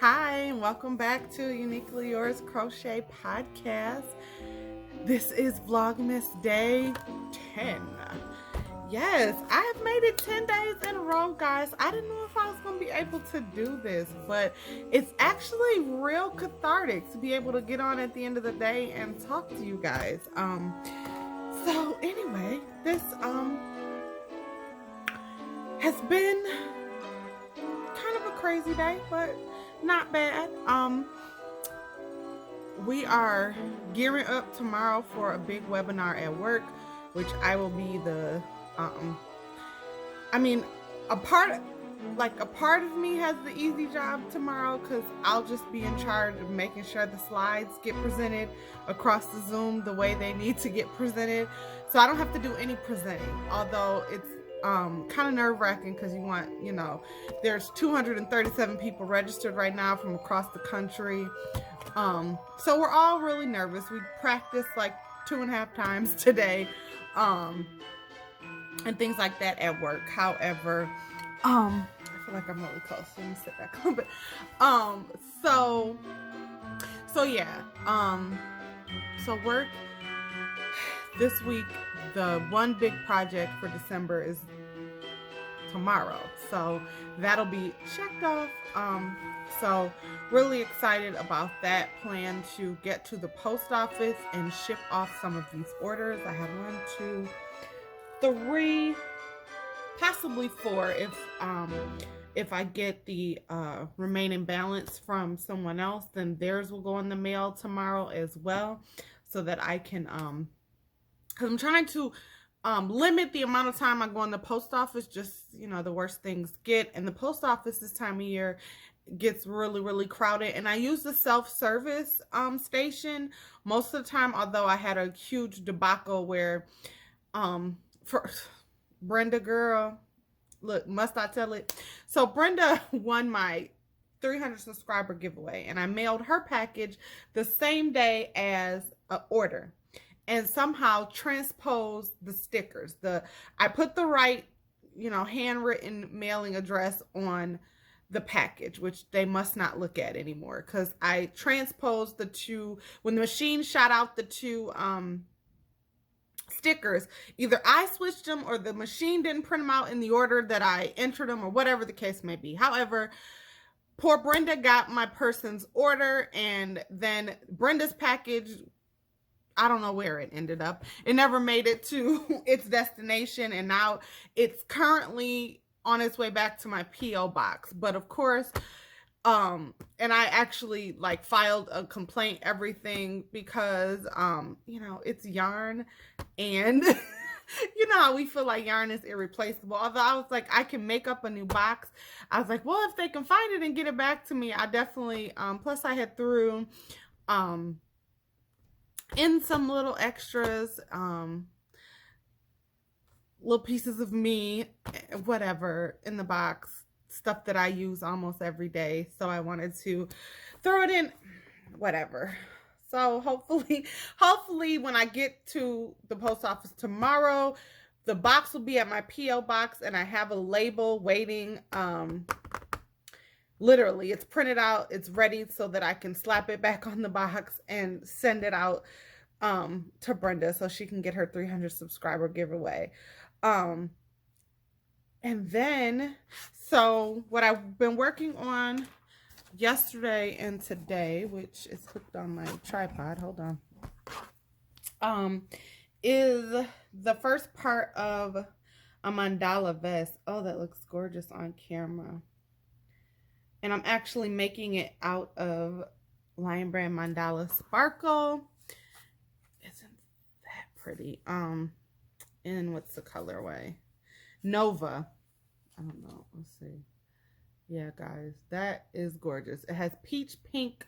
Hi, and welcome back to Uniquely Yours Crochet Podcast. This is Vlogmas Day 10. Yes, I have made it 10 days in a row, guys. I didn't know if I was going to be able to do this, but it's actually real cathartic to be able to get on at the end of the day and talk to you guys. So anyway, this has been kind of a crazy day, but not bad. We are gearing up tomorrow for a big webinar at work, which I will be the a part of me has the easy job tomorrow because I'll just be in charge of making sure the slides get presented across the Zoom the way they need to get presented, so I don't have to do any presenting, although it's kind of nerve-wracking because there's 237 people registered right now from across the country, so we're all really nervous. We practiced like 2.5 times today, and things like that at work. However, I feel like I'm really close. Let me sit back a little bit. So work this week. The one big project for December is tomorrow, so that'll be checked off. So really excited about that. Plan to get to the post office and ship off some of these orders. I have 1, 2, 3, possibly 4 if I get the remaining balance from someone else, then theirs will go in the mail tomorrow as well, so that I can because I'm trying to limit the amount of time I go in the post office. Just, the worst things get, and the post office this time of year gets really crowded, and I use the self-service station most of the time, although I had a huge debacle where for Brenda, girl, look, must I tell it? So Brenda won my 300 subscriber giveaway, and I mailed her package the same day as an order, and somehow transposed the stickers. I put the right, handwritten mailing address on the package, which they must not look at anymore, because I transposed the two. When the machine shot out the two stickers, either I switched them or the machine didn't print them out in the order that I entered them, or whatever the case may be. However, poor Brenda got my person's order, and then Brenda's package, I don't know where it ended up. It never made it to its destination, and now it's currently on its way back to my P.O. box. But of course, and I actually filed a complaint, everything, because it's yarn, and you know how we feel like yarn is irreplaceable. Although I was like, I can make up a new box. I was like, well, if they can find it and get it back to me, I definitely plus I had threw in some little extras, little pieces of me, whatever, in the box, stuff that I use almost every day. So I wanted to throw it in, whatever. So hopefully when I get to the post office tomorrow, the box will be at my P.O. box, and I have a label waiting. Literally, it's printed out, it's ready, so that I can slap it back on the box and send it out to Brenda so she can get her 300 subscriber giveaway. And then, so what I've been working on yesterday and today, which is hooked on my tripod, hold on, is the first part of a mandala vest. Oh, that looks gorgeous on camera. And I'm actually making it out of Lion Brand Mandala Sparkle. Isn't that pretty? And what's the colorway? Nova. I don't know. Let's see. Yeah, guys, that is gorgeous. It has peach pink,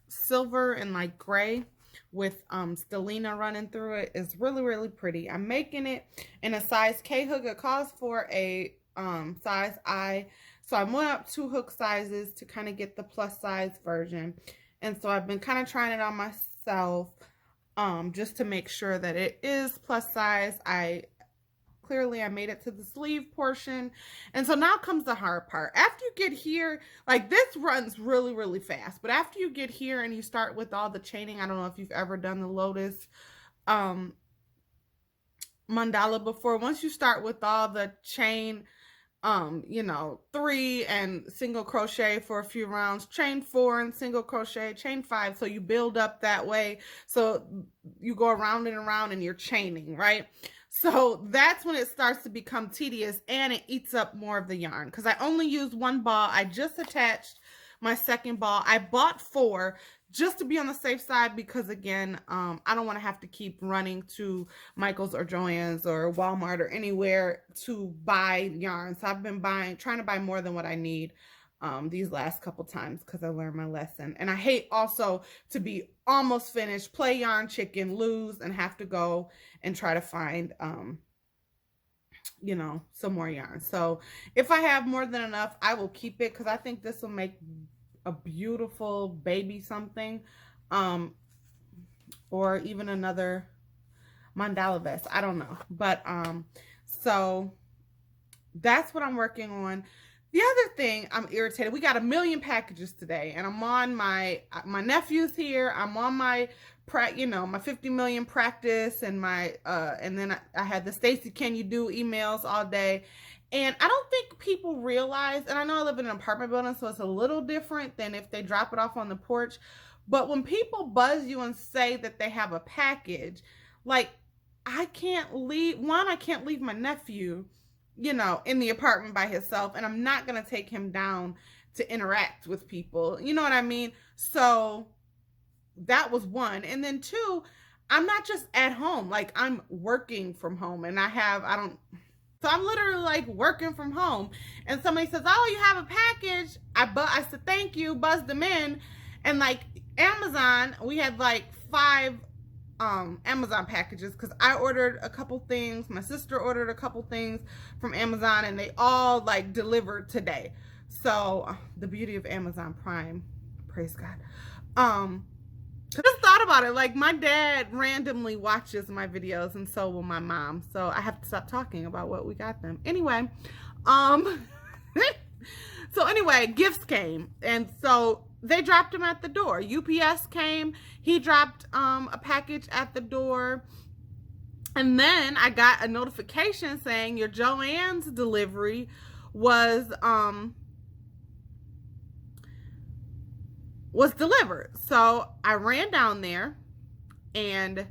silver, and gray with stellina running through it. It's really pretty. I'm making it in a size K hook. It calls for a size I. So I went up 2 hook sizes to kind of get the plus size version. And so I've been kind of trying it on myself just to make sure that it is plus size. I clearly I made it to the sleeve portion. And so now comes the hard part. After you get here, like this runs really, really fast. But after you get here and you start with all the chaining, I don't know if you've ever done the Lotus mandala before. Once you start with all the chain, you know, 3 and single crochet for a few rounds, chain 4 and single crochet, chain 5. So you build up that way. So you go around and around and you're chaining, right? So that's when it starts to become tedious and it eats up more of the yarn, because I only used 1 ball. I just attached my second ball. I bought 4 just to be on the safe side, because again, I don't want to have to keep running to Michael's or Joann's or Walmart or anywhere to buy yarn. So I've been trying to buy more than what I need these last couple times, because I learned my lesson. And I hate also to be almost finished, play yarn chicken, lose, and have to go and try to find you know, some more yarn. So if I have more than enough, I will keep it, because I think this will make a beautiful baby something, or even another mandala vest. I don't know, but so that's what I'm working on. The other thing, I'm irritated. We got 1 million packages today, and I'm on my nephew's here. I'm on my you know, my 50 million practice, and my and then I had the Stacy Can You Do emails all day. And I don't think people realize, and I know I live in an apartment building, so it's a little different than if they drop it off on the porch. But when people buzz you and say that they have a package, like, I can't leave my nephew, you know, in the apartment by himself, and I'm not going to take him down to interact with people. You know what I mean? So that was one. And then 2, I'm not just at home. Like, I'm working from home, and so I'm literally like working from home, and somebody says, "Oh, you have a package." I said, "Thank you," buzzed them in, and like Amazon, we had like 5 Amazon packages, because I ordered a couple things, my sister ordered a couple things from Amazon, and they all like delivered today. So the beauty of Amazon Prime, praise God. Just thought about it, like my dad randomly watches my videos, and so will my mom, so I have to stop talking about what we got them. Anyway, so anyway, gifts came, and so they dropped them at the door. UPS came, he dropped a package at the door, and then I got a notification saying your Joann's delivery was delivered. So I ran down there and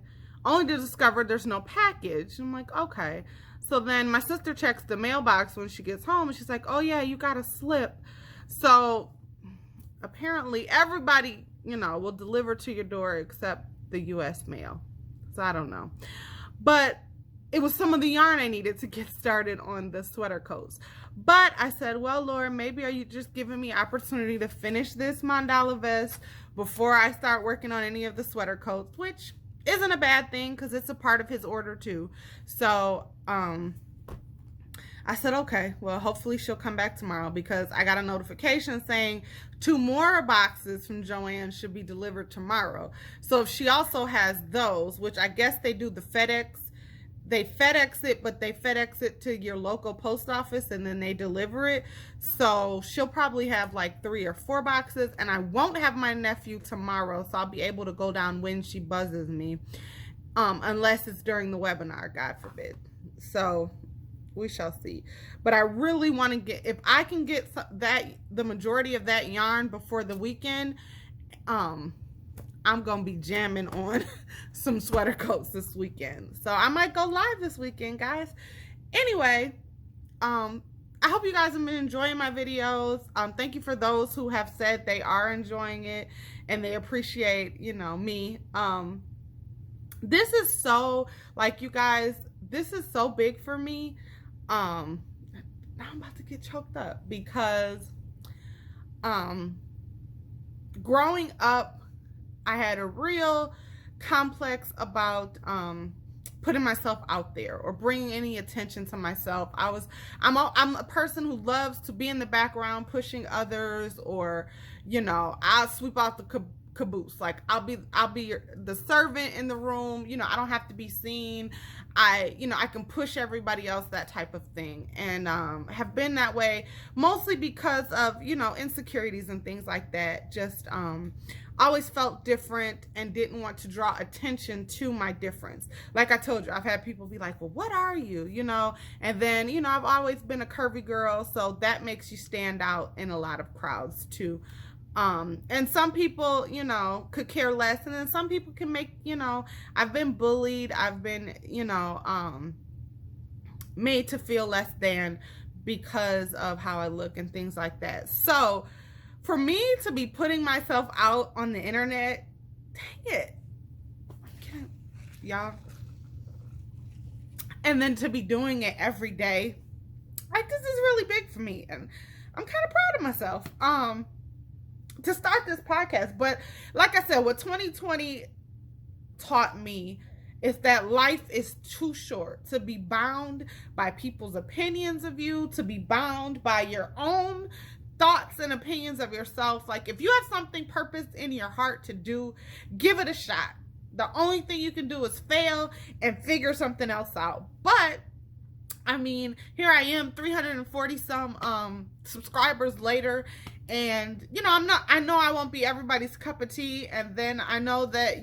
only to discover there's no package. I'm like, okay. So then my sister checks the mailbox when she gets home, and she's like, "Oh yeah, you got a slip." So apparently everybody, you know, will deliver to your door except the US mail. So I don't know. But it was some of the yarn I needed to get started on the sweater coats. But I said, well, Lord, maybe are you just giving me opportunity to finish this mandala vest before I start working on any of the sweater coats, which isn't a bad thing, because it's a part of his order too. So I said, okay, well, hopefully she'll come back tomorrow, because I got a notification saying 2 more boxes from Joann should be delivered tomorrow. So if she also has those, which I guess they do the FedEx, they FedEx it, but they FedEx it to your local post office, and then they deliver it. So she'll probably have like 3 or 4 boxes, and I won't have my nephew tomorrow, so I'll be able to go down when she buzzes me, unless it's during the webinar, God forbid. So we shall see. But I really want to get, if I can get the majority of that yarn before the weekend, I'm gonna be jamming on some sweater coats this weekend. So I might go live this weekend, guys. Anyway, I hope you guys have been enjoying my videos. Thank you for those who have said they are enjoying it and they appreciate, you know, me. This is so, like, you guys, this is so big for me. I'm about to get choked up, because growing up, I had a real complex about putting myself out there or bringing any attention to myself. I'm a person who loves to be in the background pushing others, or, you know, I'll sweep out the caboose. Like I'll be the servant in the room. I don't have to be seen. I can push everybody else, that type of thing. And have been that way mostly because of, insecurities and things like that. Just always felt different and didn't want to draw attention to my difference. Like I told you, I've had people be like, well, what are you? And then, I've always been a curvy girl, so that makes you stand out in a lot of crowds too. And some people, could care less, and then some people can make, I've been bullied, I've been, made to feel less than because of how I look and things like that. So for me to be putting myself out on the internet, dang it, y'all, and then to be doing it every day, like, this is really big for me, and I'm kind of proud of myself to start this podcast. But like I said, what 2020 taught me is that life is too short to be bound by people's opinions of you, to be bound by your own thoughts and opinions of yourself. Like, if you have something purposed in your heart to do, give it a shot. The only thing you can do is fail and figure something else out. But I mean, here I am, 340 some subscribers later, and I know I won't be everybody's cup of tea, and then I know that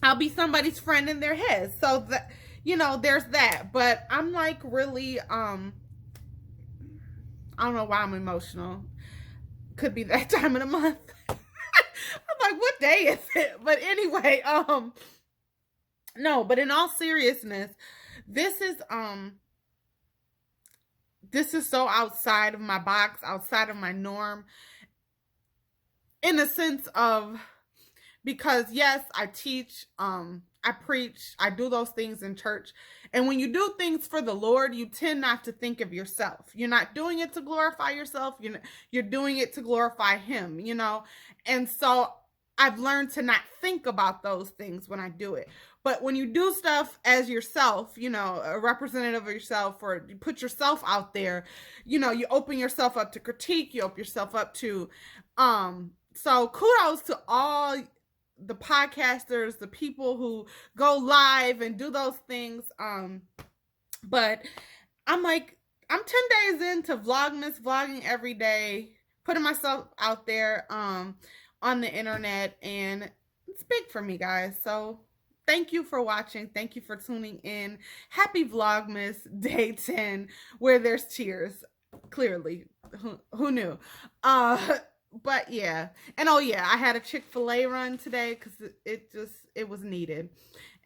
I'll be somebody's friend in their head. So that there's that. But I'm like really I don't know why I'm emotional. Could be that time of the month. I'm like, what day is it? But anyway, no, but in all seriousness, this is so outside of my box, outside of my norm, in a sense of, because yes, I teach, I preach, I do those things in church. And when you do things for the Lord, you tend not to think of yourself. You're not doing it to glorify yourself. You're doing it to glorify Him, And so I've learned to not think about those things when I do it. But when you do stuff as yourself, a representative of yourself, or you put yourself out there, you open yourself up to critique, you open yourself up to, so kudos to all the podcasters, the people who go live and do those things. But I'm 10 days into Vlogmas, vlogging every day, putting myself out there, on the internet, and it's big for me, guys. So thank you for watching. Thank you for tuning in. Happy Vlogmas Day 10, where there's tears. Clearly, who knew? But yeah, and oh yeah, I had a Chick-fil-A run today because it was needed,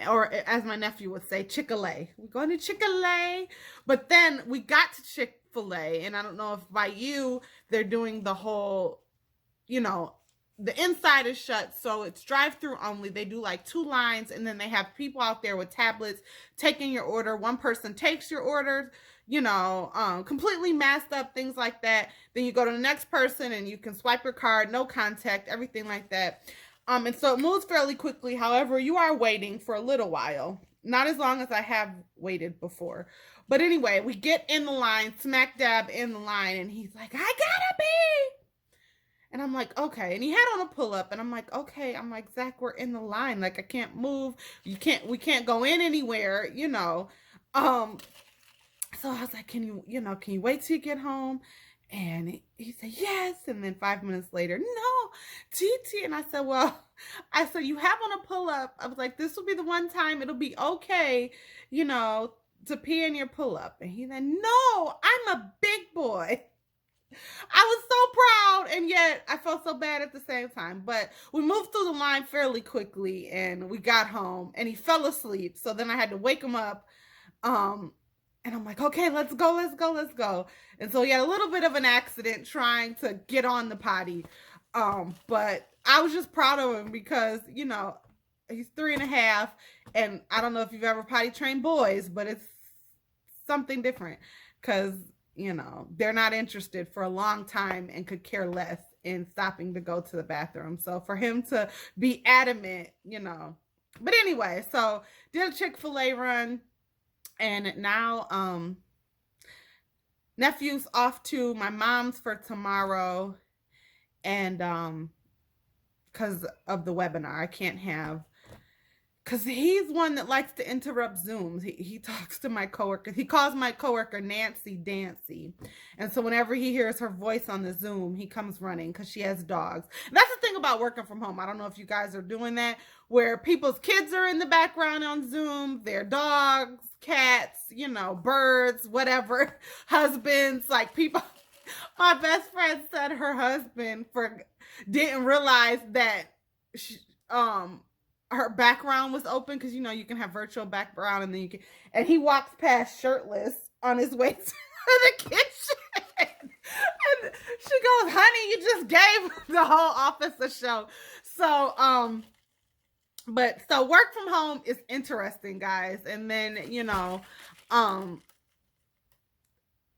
or as my nephew would say, Chick-fil-A. We're going to Chick-fil-A, but then we got to Chick-fil-A, and I don't know if by you they're doing the whole, the inside is shut, so it's drive-through only. They do like 2 lines, and then they have people out there with tablets taking your order. One person takes your orders, completely masked up, things like that. Then you go to the next person, and you can swipe your card, no contact, everything like that. And so it moves fairly quickly. However, you are waiting for a little while. Not as long as I have waited before. But anyway, we get in the line, smack dab in the line, and he's like, I gotta be. And I'm like, okay. And he had on a pull-up, and I'm like, okay. I'm like, Zach, we're in the line. Like, I can't move. We can't go in anywhere, So I was like, can you wait till you get home? And he said, yes. And then 5 minutes later, no, TT. And I said, you have on a pull-up. I was like, this will be the one time it'll be okay, to pee in your pull-up. And he said, no, I'm a big boy. I was so proud, and yet I felt so bad at the same time. But we moved through the line fairly quickly, and we got home, and he fell asleep. So then I had to wake him up. And I'm like, okay, let's go. And so he had a little bit of an accident trying to get on the potty. But I was just proud of him because, he's 3.5, and I don't know if you've ever potty trained boys, but it's something different because, they're not interested for a long time and could care less in stopping to go to the bathroom. So for him to be adamant, But anyway, so did a Chick-fil-A run. And now, nephew's off to my mom's for tomorrow. And, because of the webinar. I can't have, because he's one that likes to interrupt Zooms. He talks to my coworker. He calls my coworker Nancy Dancy. And so whenever he hears her voice on the Zoom, he comes running because she has dogs. And that's the thing about working from home. I don't know if you guys are doing that, where people's kids are in the background on Zoom, their dogs, cats, you know, birds, whatever, husbands, like people. My best friend said her husband didn't realize that she, her background was open, because you know you can have virtual background, and then you can, and he walks past shirtless on his way to the kitchen. And she goes, honey, you just gave the whole office a show. So but so work from home is interesting, guys. And then, you know,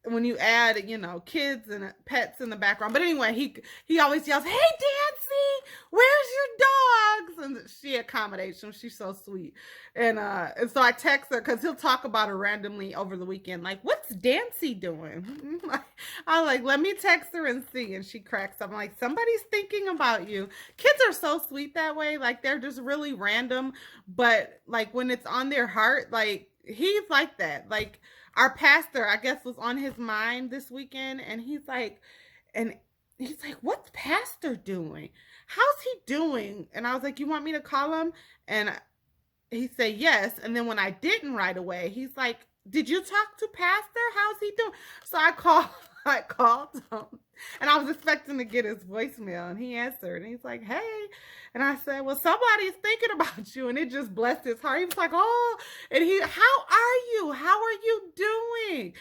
when you add, you know, kids and pets in the background. But anyway, he always yells, hey, Dancy, where's your dogs? And she accommodates him. She's so sweet. And so I text her, because he'll talk about her randomly over the weekend. Like, what's Dancy doing? I'm like, let me text her and see. And she cracks up. I'm like, somebody's thinking about you. Kids are so sweet that way. Like, they're just really random. But, like, when it's on their heart, like, he's like that. Like, our pastor, I guess, was on his mind this weekend, and he's like, what's pastor doing? How's he doing? And I was like, you want me to call him? And he said yes. And then when I didn't right away, he's like, did you talk to pastor? How's he doing? So I called him, and I was expecting to get his voicemail, and he answered, and he's like, hey. And I said, well, somebody's thinking about you. And it just blessed his heart. He was like, oh, and how are you? How are you doing?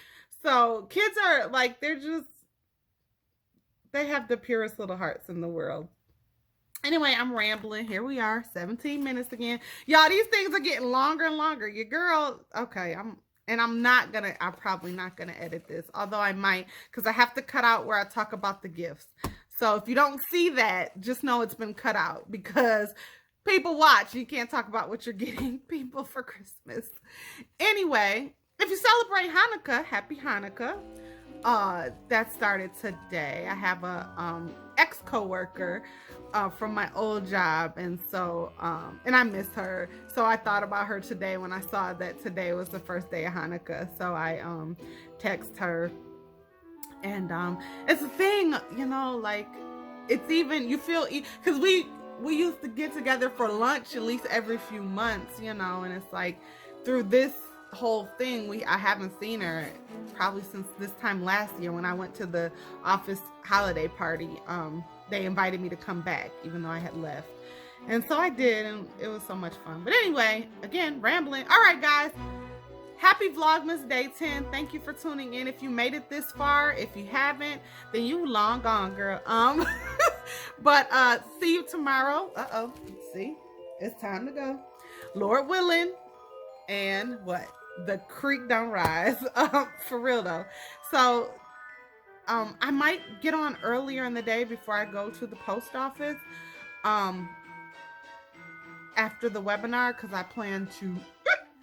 So kids are like, they have the purest little hearts in the world. Anyway, I'm rambling. Here we are, 17 minutes again. Y'all, these things are getting longer and longer. Your girl, okay, I'm probably not gonna edit this, although I might, because I have to cut out where I talk about the gifts. So if you don't see that, just know it's been cut out, because people watch. You can't talk about what you're getting people for Christmas. Anyway, if you celebrate Hanukkah, happy Hanukkah. That started today. I have a ex-coworker from my old job, and so and I miss her, so I thought about her today when I saw that today was the first day of Hanukkah. So I text her, and it's a thing, you know, like, it's even, you feel, because we used to get together for lunch at least every few months, you know, and it's like, through this whole thing, I haven't seen her probably since this time last year when I went to the office holiday party. They invited me to come back even though I had left, and so I did, and it was so much fun. But anyway, again, rambling. All right, guys, happy Vlogmas Day 10. Thank you for tuning in. If you made it this far, if you haven't, then you long gone, girl. But see you tomorrow. See, it's time to go, Lord willing. And what? The creek don't rise. For real though. So I might get on earlier in the day before I go to the post office after the webinar, because I plan to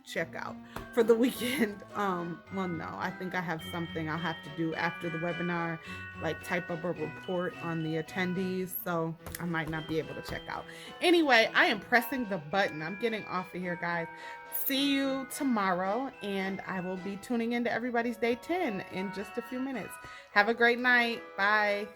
check out for the weekend. Well, no, I think I have something I'll have to do after the webinar, like type up a report on the attendees, so I might not be able to check out. Anyway, I am pressing the button. I'm getting off of here, guys. See you tomorrow, and I will be tuning into everybody's day 10 in just a few minutes. Have a great night. Bye.